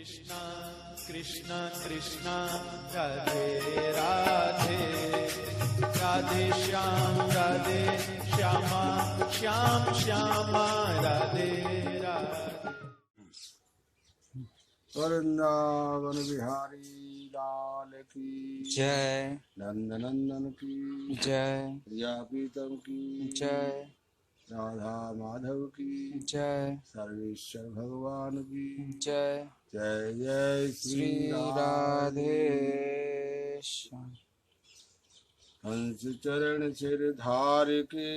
कृष्णा कृष्णा कृष्णा राधे राधे, राधे श्यामा श्याम श्यामा राधे राधे। वृंदावन बिहारी लाल की जय, नंद नंदन की जय, प्रियापीतम की जय, राधा माधव की जय, सर्वेश्वर भगवान की जय। जय जय श्री राधे श्याम। हंस चरण सिर धार के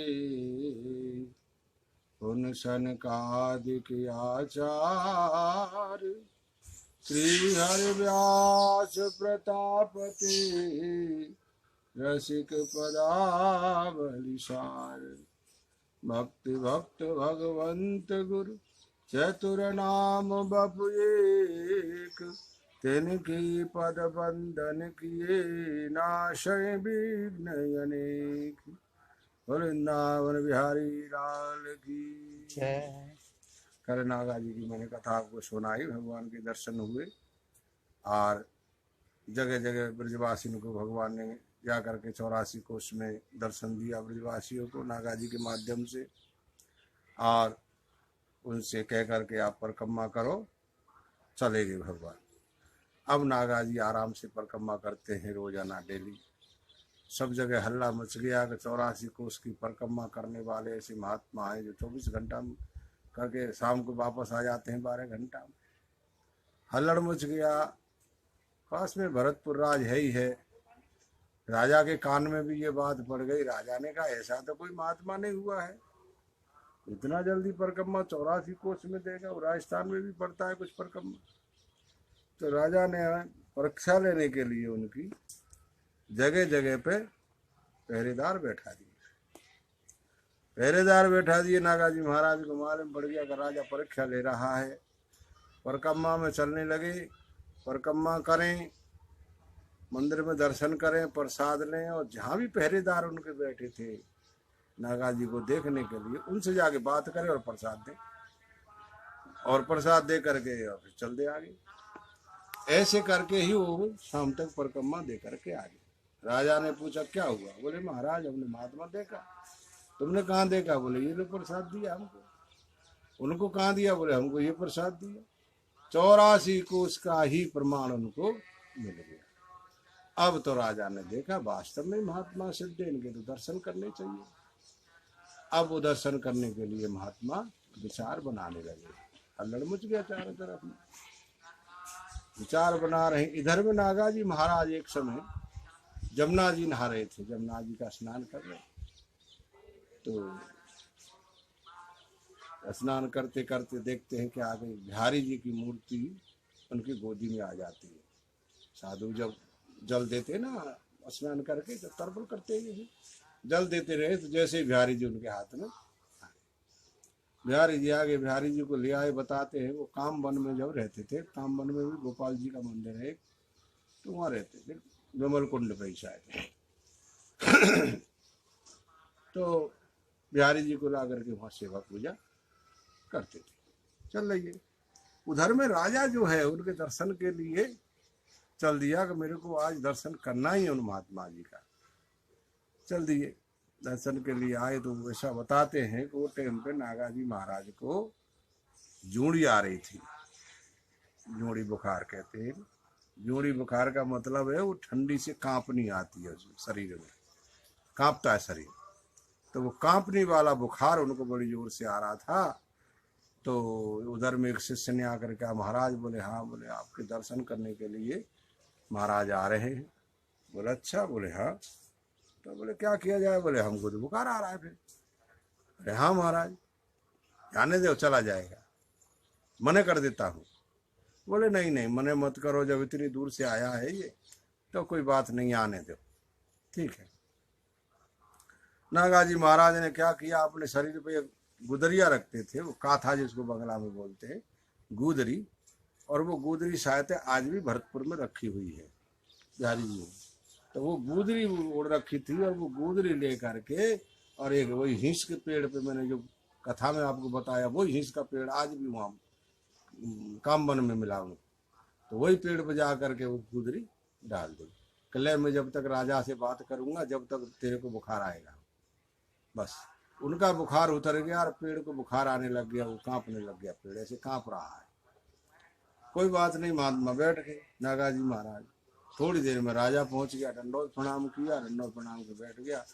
पुन सनकादिक आचार, श्री हरि व्यास प्रतापते रसिक पदावलिसार, भक्ति भक्त भगवंत गुरु चतुर नाम बपु एक, तिनकी पद बंदन किए नाशय विघ्न अनेक। वृंदावन बिहारी लाल की जय। कल नागा जी की मैंने कथा आपको सुनाई, भगवान के दर्शन हुए और जगह जगह ब्रजवासियों को भगवान ने जा करके 84 कोष में दर्शन दिया ब्रजवासियों को नागा जी के माध्यम से, और उनसे कह करके आप परिक्रमा करो, चले गए भगवान। अब नागा जी आराम से परिक्रमा करते हैं रोजाना डेली। सब जगह हल्ला मच गया कि 84 कोष की परिक्रमा करने वाले ऐसे महात्मा हैं जो 24 घंटा करके शाम को वापस आ जाते हैं 12 घंटा में। हल्लड़ मच गया। पास में भरतपुर राज है ही है, राजा के कान में भी ये बात पड़ गई। राजा ने कहा ऐसा तो कोई महात्मा नहीं हुआ है, इतना जल्दी परिक्रमा 84 कोष में देगा। और राजस्थान में भी पड़ता है कुछ परिक्रमा। तो राजा ने परीक्षा लेने के लिए उनकी जगह जगह पे पहरेदार बैठा दिए। पहरेदार बैठा दिए। नागा जी महाराज को मालूम पड़ गया कि राजा परीक्षा ले रहा है। परिक्रमा में चलने लगे, परिक्रमा करें, मंदिर में दर्शन करें, प्रसाद लें, और जहाँ भी पहरेदार उनके बैठे थे नागा जी को देखने के लिए, उनसे जाके बात करें और प्रसाद दें, और प्रसाद दे करके और फिर चल दे आगे। ऐसे करके ही वो शाम तक परिक्रमा दे करके आ गए। राजा ने पूछा क्या हुआ? बोले महाराज हमने महात्मा देखा। तुमने कहाँ देखा? बोले ये लोग प्रसाद दिया हमको। उनको कहाँ दिया? बोले हमको ये प्रसाद दिया। 84 कोष का ही प्रमाण उनको मिल गया। अब तो राजा ने देखा वास्तव में महात्मा सिद्ध है, इनके तो दर्शन करने चाहिए। अब वो दर्शन करने के लिए महात्मा विचार बनाने लगे। हल्लड़ मच गया चारों तरफ में, विचार बना रहे। इधर में नागा जी महाराज एक समय जमुना जी नहा रहे थे, जमुना जी का स्नान कर रहे। तो स्नान करते करते देखते हैं कि आगे बिहारी जी की मूर्ति उनकी गोदी में आ जाती है। साधु जब जल देते ना स्नान करके, जब तर्पण करते हैं जल देते रहे, तो जैसे बिहारी जी उनके हाथ में, बिहारी जी आगे बिहारी जी को ले आए। बताते हैं वो काम वन में जब रहते थे, काम वन में भी गोपाल जी का मंदिर है, तो वहाँ रहते थे, विमल कुंड पे शायद। तो बिहारी जी को ला करके वहाँ सेवा पूजा करते थे। चल रही है। उधर में राजा जो है उनके दर्शन के लिए चल दिया कि मेरे को आज दर्शन करना ही है उन महात्मा जी का। चल दिए, दर्शन के लिए आए। तो ऐसा बताते हैं कि वो टाइम पे नागा जी महाराज को जूड़ी आ रही थी। जूड़ी बुखार कहते हैं। जूड़ी बुखार का मतलब है वो ठंडी से कांपनी आती है शरीर में, कांपता है शरीर। तो वो कांपने वाला बुखार उनको बड़ी जोर से आ रहा था। तो उधर में एक शिष्य ने आकर कहा महाराज, बोले हाँ, बोले आपके दर्शन करने के लिए महाराज आ रहे हैं। बोले अच्छा, बोले हाँ। तो बोले क्या किया जाए? बोले हमको तो बुखार आ रहा है। फिर अरे हाँ महाराज, जाने दो, चला जाएगा, मने कर देता हूँ। बोले नहीं नहीं, मने मत करो, जब इतनी दूर से आया है ये, तो कोई बात नहीं, आने दो, ठीक है। नागा जी महाराज ने क्या किया, अपने शरीर पे गुदरिया रखते थे, वो काथा जिसको बंगला में बोलते हैं, गुदरी। और वो गुदरी शायद आज भी भरतपुर में रखी हुई है बिहारी जी। तो वो गुदरी ओढ़ रखी थी, और वो गुदरी ले करके, और एक वही हिंस के पेड़ पे, मैंने जो कथा में आपको बताया, वही हिंस का पेड़ आज भी वहाँ कामवन में मिला उनको। तो वही पेड़ पर जा करके वो गुदरी डाल दी। कले मैं जब तक राजा से बात करूंगा जब तक तेरे को बुखार आएगा। बस उनका बुखार उतर गया और पेड़ को बुखार आने लग गया, वो कांपने लग गया, पेड़ ऐसे कांप रहा है। कोई बात नहीं, महात्मा बैठ गए नागाजी महाराज। थोड़ी देर में राजा पहुंच गया, दंडोत प्रणाम किया, दंडोत प्रणाम के बैठ गया।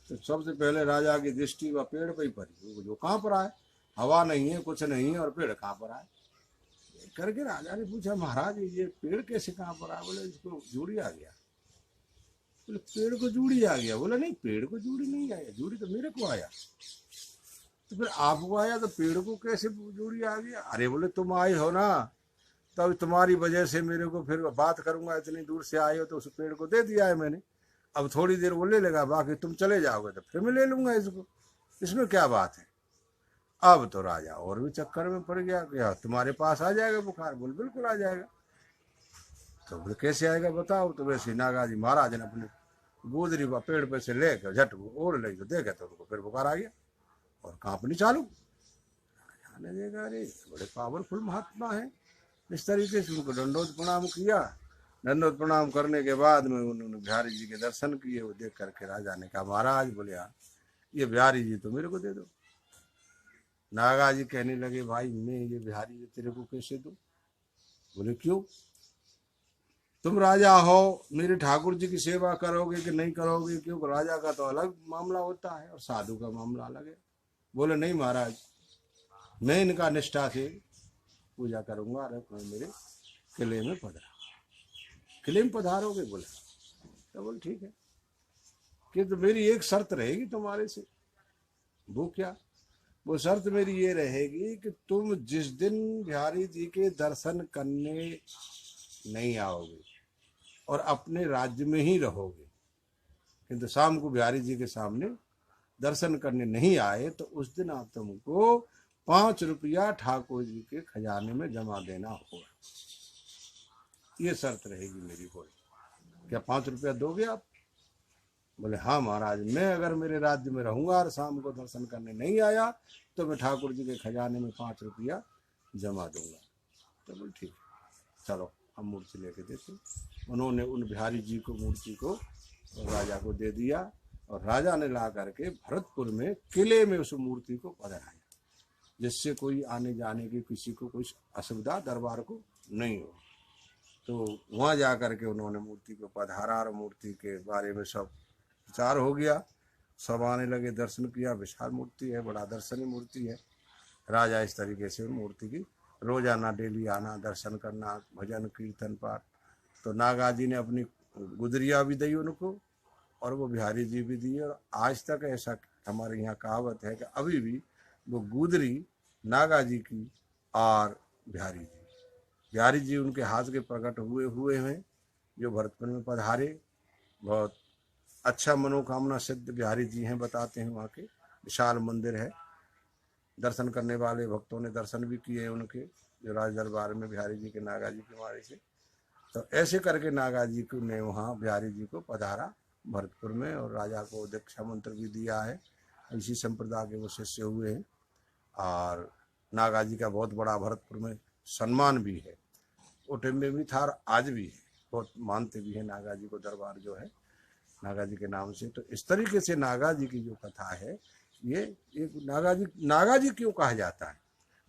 तो सबसे पहले राजा की दृष्टि वह पेड़ पे ही पड़ी, वो जो कांप रहा है, हवा नहीं है, कुछ नहीं है और पेड़ कांप रहा है। करके राजा ने पूछा, महाराज ये पेड़ कैसे कांप रहा है? बोले इसको जूड़ी आ गया। बोले पेड़ को जूड़ी आ गया? बोला नहीं, पेड़ को जूड़ी नहीं आया, जूड़ी तो मेरे को आया। तो फिर आपको आया तो पेड़ को कैसे जूड़ी आ गया? अरे बोले तुम आए हो ना, तब तुम्हारी वजह से मेरे को फिर बात करूंगा, इतनी दूर से आए हो तो उस पेड़ को दे दिया है मैंने। अब थोड़ी देर वो ले लेगा, बाकी तुम चले जाओगे तो फिर मैं ले लूंगा इसको, इसमें क्या बात है। अब तो राजा और भी चक्कर में पड़ गया कि तुम्हारे पास आ जाएगा बुखार? बोल बिल्कुल आ जाएगा। तो बोले कैसे आएगा बताओ? तो वैसे नागाजी महाराज ने अपने गोदरी को पेड़ पे से लेकर झट ओढ़ ले, तो देखा तो उनको फिर बुखार आ गया और कांपनी चालू। राजा ने देखा अरे बड़े पावरफुल महात्मा है। इस तरीके से उनको दंडोत प्रणाम किया। दंडोत प्रणाम करने के बाद में उन्होंने बिहारी जी के दर्शन किए। वो देख करके राजा ने कहा, महाराज बोले हाँ ये बिहारी जी तो मेरे को दे दो। नागाजी कहने लगे, भाई मैं ये बिहारी जी तेरे को कैसे दूं? बोले क्यों? तुम राजा हो, मेरे ठाकुर जी की सेवा करोगे कि नहीं करोगे? क्योंकि राजा का तो अलग मामला होता है और साधु का मामला अलग है। बोले नहीं महाराज, मैं इनका निष्ठा से पूजा करूंगा और मेरे किले में पधरा। किले में पधारोगे? बोले तो बोले ठीक है, कि तो मेरी एक शर्त रहेगी तुम्हारे से। वो क्या? वो शर्त मेरी ये रहेगी कि तुम जिस दिन बिहारी जी के दर्शन करने नहीं आओगे और अपने राज्य में ही रहोगे, किंतु शाम को बिहारी जी के सामने दर्शन करने नहीं आए तो उस दिन आप तुमको 5 रुपया ठाकुर जी के खजाने में जमा देना होगा। ये शर्त रहेगी मेरी। बोले क्या 5 रुपया दोगे आप? बोले हाँ महाराज, मैं अगर मेरे राज्य में रहूंगा और शाम को दर्शन करने नहीं आया तो मैं ठाकुर जी के खजाने में 5 रुपया जमा दूंगा। तो बोले ठीक है, चलो हम मूर्ति लेके देते। उन्होंने उन बिहारी जी को मूर्ति को राजा को दे दिया और राजा ने ला करके भरतपुर में किले में उस मूर्ति को पधराया, जिससे कोई आने जाने की किसी को कुछ असुविधा दरबार को नहीं हो। तो वहाँ जा करके उन्होंने मूर्ति को पधारा और मूर्ति के बारे में सब विचार हो गया। सब आने लगे, दर्शन किया। विशाल मूर्ति है, बड़ा दर्शनीय मूर्ति है। राजा इस तरीके से मूर्ति की रोजाना डेली आना, दर्शन करना, भजन कीर्तन पाठ। तो नागाजी ने अपनी गुदरिया भी दी उनको और वो बिहारी जी भी दिए। और आज तक ऐसा हमारे यहाँ कहावत है कि अभी भी वो गुदरी नागाजी की और बिहारी जी उनके हाथ के प्रकट हुए हैं, जो भरतपुर में पधारे। बहुत अच्छा मनोकामना सिद्ध बिहारी जी हैं, बताते हैं। वहाँ के विशाल मंदिर है, दर्शन करने वाले भक्तों ने दर्शन भी किए उनके, जो राज दरबार में बिहारी जी के नागाजी के मारे से। तो ऐसे करके नागाजी को ने वहाँ बिहारी जी को पधारा भरतपुर में और राजा को दीक्षा मंत्र भी दिया है। इसी संप्रदाय के वो शिष्य हुए हैं और नागाजी का बहुत बड़ा भरतपुर में सम्मान भी है। वो टाइम में भी था और आज भी है, बहुत मानते भी है नागाजी को, दरबार जो है नागाजी के नाम से। तो इस तरीके से नागाजी की जो कथा है, ये एक नागाजी क्यों कहा जाता है?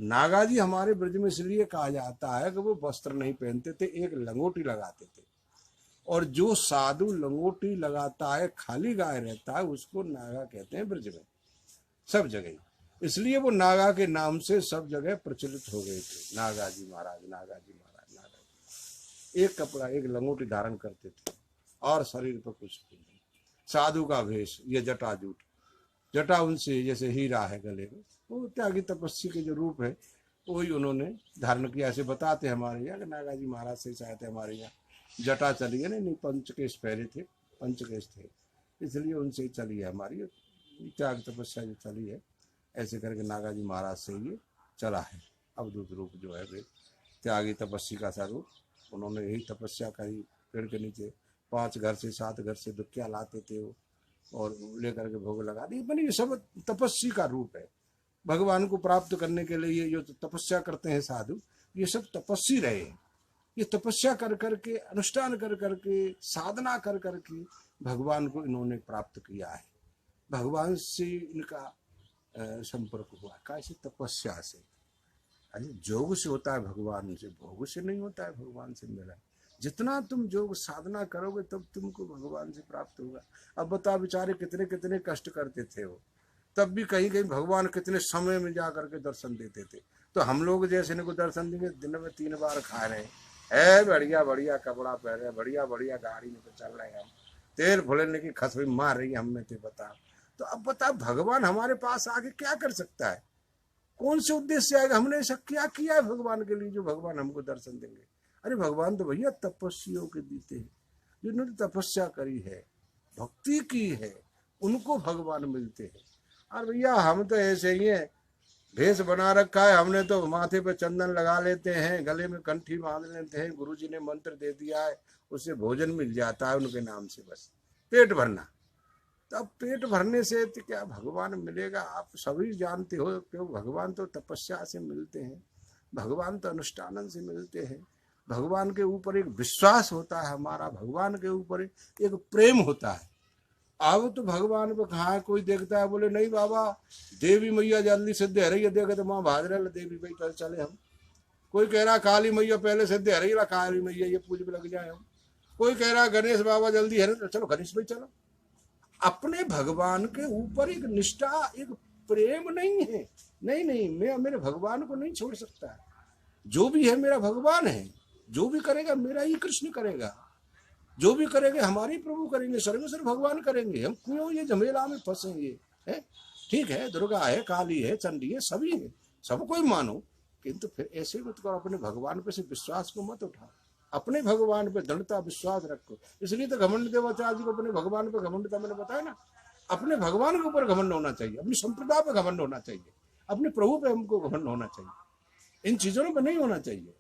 नागाजी हमारे ब्रज में इसलिए कहा जाता है कि वो वस्त्र नहीं पहनते थे, एक लंगोटी लगाते थे। और जो साधु लंगोटी लगाता है, खाली गाय रहता है, उसको नागा कहते हैं ब्रज में सब जगह। इसलिए वो नागा के नाम से सब जगह प्रचलित हो गए थे। नागाजी महाराज, नागाजी महाराज, नागाजी। एक कपड़ा, एक लंगोटी धारण करते थे और शरीर पर कुछ नहीं। साधु का वेश, ये जटा जूट, जटा उनसे जैसे हीरा है गले में, वो त्यागी तपस्वी के जो रूप है वही उन्होंने धारण किया। ऐसे बताते हमारे यहाँ कि नागाजी महाराज से चाहते हमारे यहाँ जटा चली है, नहीं पंचकेश पहले थे, पंचकेश थे, इसलिए उनसे ही चली है हमारी त्याग तपस्या जो चली है। ऐसे करके नागाजी महाराज से ये चला है अवधूत रूप जो है, वे त्यागी तपस्वी का सा रूप। उन्होंने यही तपस्या करी, पेड़ के नीचे 5 घर से 7 घर से दुखिया लाते थे वो और लेकर के भोग लगा दी। बनी ये सब तपस्वी का रूप है। भगवान को प्राप्त करने के लिए ये जो तपस्या करते हैं साधु, ये सब तपस्वी रहे हैं। ये तपस्या कर करके, अनुष्ठान कर करके, साधना कर करके भगवान को इन्होंने प्राप्त किया है। भगवान से इनका संपर्क हुआ, कैसे? तपस्या से। अरे जोग से होता है भगवान से, भोग से नहीं होता है भगवान से मिला। जितना तुम जोग साधना करोगे तब तुमको भगवान से प्राप्त होगा। अब बता, बेचारे कितने कितने कष्ट करते थे वो, तब भी कहीं कहीं भगवान कितने समय में जा करके दर्शन देते थे। तो हम लोग जैसे इनको दर्शन देंगे, दिन में 3 बार खा रहे हैं, बढ़िया बढ़िया कपड़ा पहने, बढ़िया बढ़िया गाड़ी में तो चल रहे हैं, हम तेल फुलने की खसवी मार रही है हमें, तो बता। तो अब बता, भगवान हमारे पास आके क्या कर सकता है? कौन से उद्देश्य से आएगा? हमने ऐसा क्या किया है भगवान के लिए जो भगवान हमको दर्शन देंगे? अरे भगवान तो भैया तपस्वियों के देते हैं, जिन्होंने तपस्या करी है, भक्ति की है, उनको भगवान मिलते हैं। और भैया हम तो ऐसे ही हैं, भेष बना रखा है हमने, तो माथे पे चंदन लगा लेते हैं, गले में कंठी बांध लेते हैं, गुरुजी ने मंत्र दे दिया है, उससे भोजन मिल जाता है उनके नाम से, बस पेट भरना। तब पेट भरने से तो क्या भगवान मिलेगा? आप सभी जानते हो, क्यों? भगवान तो तपस्या से मिलते हैं, भगवान तो अनुष्ठान से मिलते हैं। भगवान के ऊपर एक विश्वास होता है हमारा, भगवान के ऊपर एक प्रेम होता है। अब तो भगवान को कहा कोई देखता है, बोले नहीं बाबा देवी मैया जल्दी सिद्ध है रही है, देखे तो माँ भाज रहे देवी भाई कल चले हम। कोई कह रहा काली मैया पहले सिद्ध है रही, काली मैया ये पूज में लग जाए हम। कोई कह रहा गणेश बाबा जल्दी है तो चलो गणेश भाई चलो। अपने भगवान के ऊपर एक निष्ठा, एक प्रेम नहीं है। नहीं नहीं, मैं मेरे भगवान को नहीं छोड़ सकता। जो भी है मेरा भगवान है, जो भी करेगा मेरा ही कृष्ण करेगा, जो भी करेंगे हमारे प्रभु करेंगे, सर्वेश्वर भगवान करेंगे। हम क्यों ये झमेला में फंसे? ये है ठीक है, दुर्गा है, काली है, चंडी है, सभी है, सबको ही मानो, किंतु फिर ऐसे मत करो। अपने भगवान पे से विश्वास को मत उठाओ, अपने भगवान पे दृढ़ता विश्वास रखो। इसलिए तो घमंड देवाचार्य जी को अपने भगवान पे घमंड था, मैंने बताया ना। अपने भगवान के ऊपर घमंड होना चाहिए, अपनी संप्रदाय पे घमंड होना चाहिए, अपने प्रभु पे हमको घमंड होना चाहिए, इन चीजों पे नहीं होना चाहिए।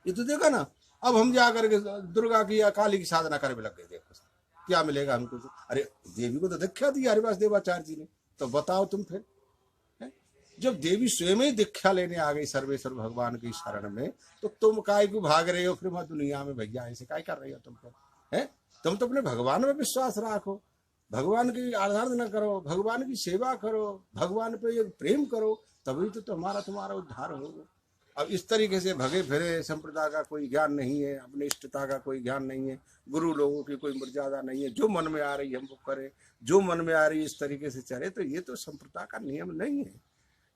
ये तो देखा ना, अब हम जा करके दुर्गा की या काली की साधना करने लग गए, देखो क्या मिलेगा हमको? अरे देवी को तो दीक्षा दी हरिवास देवाचार्य जी ने, तो बताओ तुम फिर जब देवी स्वयं ही दीक्षा लेने आ गई सर्वेश्वर भगवान की शरण में, तो तुम काय को भाग रहे हो फिर दुनिया में? भैया ऐसे काय कर रहे हो तुम? फिर है तुम तो अपने भगवान में विश्वास रखो, भगवान की आराधना करो, भगवान की सेवा करो, भगवान पे एक प्रेम करो, तभी तो तुम्हारा उद्धार होगा। अब इस तरीके से भगे फिरे, संप्रदाय का कोई ज्ञान नहीं है, अपने इष्टता का कोई ज्ञान नहीं है, गुरु लोगों की कोई मर्यादा नहीं है, जो मन में आ रही है हमको करे, जो मन में आ रही है इस तरीके से चले, तो ये तो संप्रदाय का नियम नहीं है।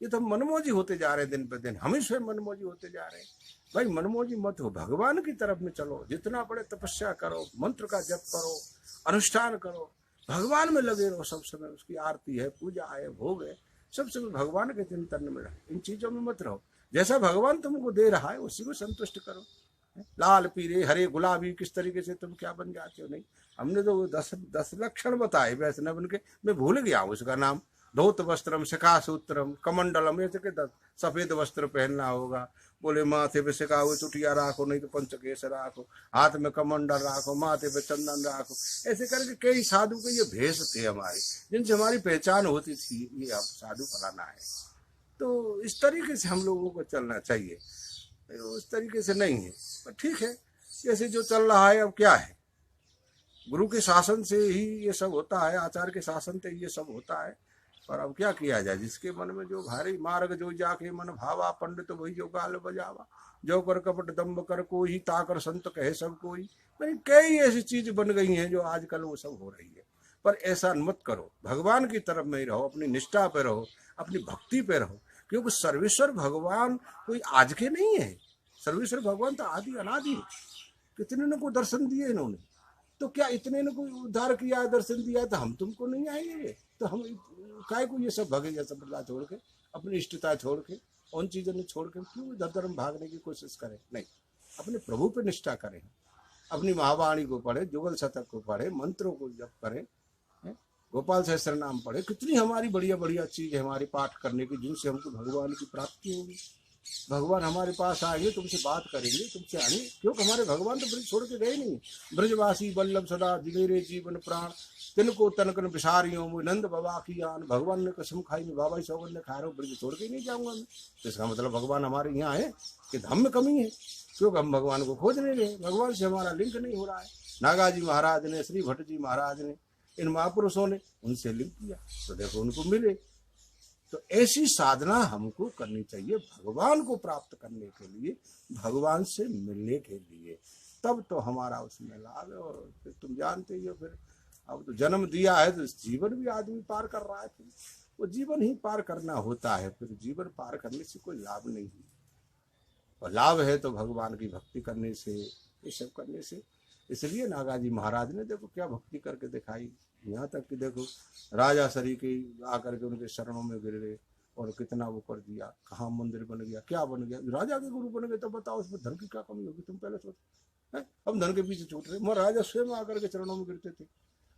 ये तो मनमोजी होते जा रहे हैं, दिन पर दिन हम ही स्वयं मनमोजी होते जा रहे हैं। भाई मनमोजी मत हो, भगवान की तरफ में चलो, जितना बड़े तपस्या करो, मंत्र का जप करो, अनुष्ठान करो, भगवान में लगे रहो सब समय। उसकी आरती है, पूजा है, भोग है, सब समय भगवान के चिंतन में रहो, इन चीजों में मत रहो। जैसा भगवान तुमको दे रहा है उसी को संतुष्ट करो। लाल पीले हरे गुलाबी किस तरीके से तुम क्या बन जाते हो? नहीं, हमने तो 10 लक्षण बताए वैष्णव बन के, मैं भूल गया उसका नाम। धोत वस्त्रम, शिखा सूत्रम, कमंडलम, ऐसे के 10 सफेद वस्त्र पहनना होगा। बोले माथे पे सिका हुए चुटिया राखो, नहीं तो पंचकेश राखो, हाथ में कमंडल राखो, माथे पे चंदन राखो। ऐसे करके कई साधु के ये भेष थे हमारे, जिनसे हमारी पहचान होती थी, ये अब साधु फलाना है। तो इस तरीके से हम लोगों को चलना चाहिए, उस तरीके से नहीं है। पर ठीक है, जैसे जो चल रहा है, अब क्या है, गुरु के शासन से ही ये सब होता है, आचार्य के शासन से ये सब होता है। पर अब क्या किया जाए, जिसके मन में जो भारी मार्ग जो जाके मन भावा, पंडित वही जो गाल बजावा, जो कर कपट दम्भ कर कोई, ताकर संत कहे सब कोई। कई ऐसी चीज बन गई हैं जो आजकल वो सब हो रही है। पर ऐसा मत करो, भगवान की तरफ में ही रहो, अपनी निष्ठा पे रहो, अपनी भक्ति पे रहो, क्योंकि सर्वेश्वर भगवान कोई आज के नहीं है। सर्वेश्वर भगवान तो आदि अनादि है। कितने ने को दर्शन दिए इन्होंने, तो क्या इतने ने कोई उद्धार किया है, दर्शन दिया है, तो हम तुमको नहीं आएंगे? तो हम काय को ये सब भगेगा संप्रदाय छोड़ के, अपनी इष्टता छोड़ के, उन चीजों ने छोड़ के क्यों धर्म भागने की कोशिश करें? नहीं, अपने प्रभु पे निष्ठा करें, अपनी महावाणी को पढ़े, जुगल शतक को पढ़े, मंत्रों को जप करें, गोपाल सहस्त्र नाम पढ़े। कितनी हमारी बढ़िया बढ़िया चीज है हमारी पाठ करने की, जिनसे हमको भगवान की प्राप्ति होगी। भगवान हमारे पास आएंगे, तुमसे बात करेंगे, तुमसे आएंगे, क्योंकि हमारे भगवान तो ब्रज छोड़ के गए नहीं। ब्रजवासी बल्लभ सदा जिगेरे जीवन प्राण, तिनको तनकन बिसारियों में नंद बाबा की आन। भगवान ने कसम खाई, में बाबा सौगन ने खा रहा हूँ, ब्रज छोड़ के नहीं जाऊंगा मैं। तो इसका मतलब भगवान हमारे यहाँ है कि हम में कमी है? क्योंकि हम भगवान को खोज नहीं रहे, भगवान से हमारा लिंक नहीं हो रहा है। नागा जी महाराज ने, श्री भट्ट जी महाराज ने, इन महापुरुषों ने उनसे लिंक किया तो देखो उनको मिले। तो ऐसी साधना हमको करनी चाहिए भगवान को प्राप्त करने के लिए, भगवान से मिलने के लिए, तब तो हमारा उसमें लाभ है। और फिर तुम जानते ही हो, फिर अब तो जन्म दिया है तो जीवन भी आदमी पार कर रहा है, फिर वो जीवन ही पार करना होता है, फिर जीवन पार करने से कोई लाभ नहीं है। और लाभ है तो भगवान की भक्ति करने से, ये सब करने से। इसलिए नागा जी महाराज ने देखो क्या भक्ति करके दिखाई, यहाँ तक कि देखो राजा सरीके आकर के उनके शरणों में गिर गए और कितना वो कर दिया, कहाँ मंदिर बन गया, क्या बन गया। राजा के गुरु बन गए तो बताओ उसमें धन की क्या कमी होगी, तुम पहले सोचो। हम धन के पीछे छूट रहे, मगर राजा स्वयं आकर के चरणों में गिरते थे।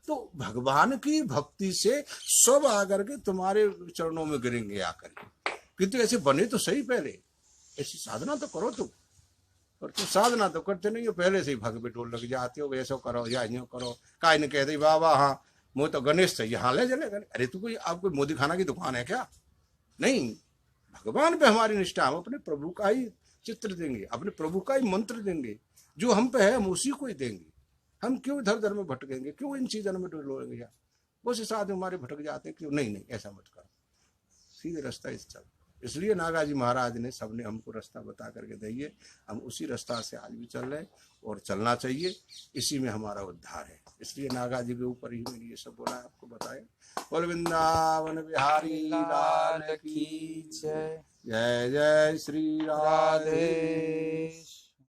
तो भगवान की भक्ति से सब आकर के तुम्हारे चरणों में गिरेंगे आकर के, किंतु ऐसे बने तो सही, पहले ऐसी साधना तो करो तुम। और तुम साधना तो करते नहीं हो, पहले से ही भग बिटोल लग जाते हो, ऐसा करो या यूँ करो। काहे न कहते बाबा हाँ मुझे तो गणेश चाहिए, हाँ ले चले। अरे तू कोई आपको मोदी खाना की दुकान है क्या? नहीं, भगवान पे हमारी निष्ठा, हम अपने प्रभु का ही चित्र देंगे, अपने प्रभु का ही मंत्र देंगे, जो हम पे है हम उसी को ही देंगे। हम क्यों इधर उधर में भटकेंगे, क्यों इन चीजों में डोलेंगे? यार उस साथ हमारे भटक जाते हैं, क्यों? नहीं नहीं, ऐसा मत करो, सीधे रास्ता इस चल। इसलिए नागा जी महाराज ने सबने हमको रास्ता बता करके दिए, हम उसी रास्ता से आज भी चल रहे हैं और चलना चाहिए, इसी में हमारा उद्धार है। इसलिए नागा जी के ऊपर ही मैंने ये सब बोला, आपको बताया। बोल वृंदावन बिहारी लाल की जय। जय जय श्री राधे। राधे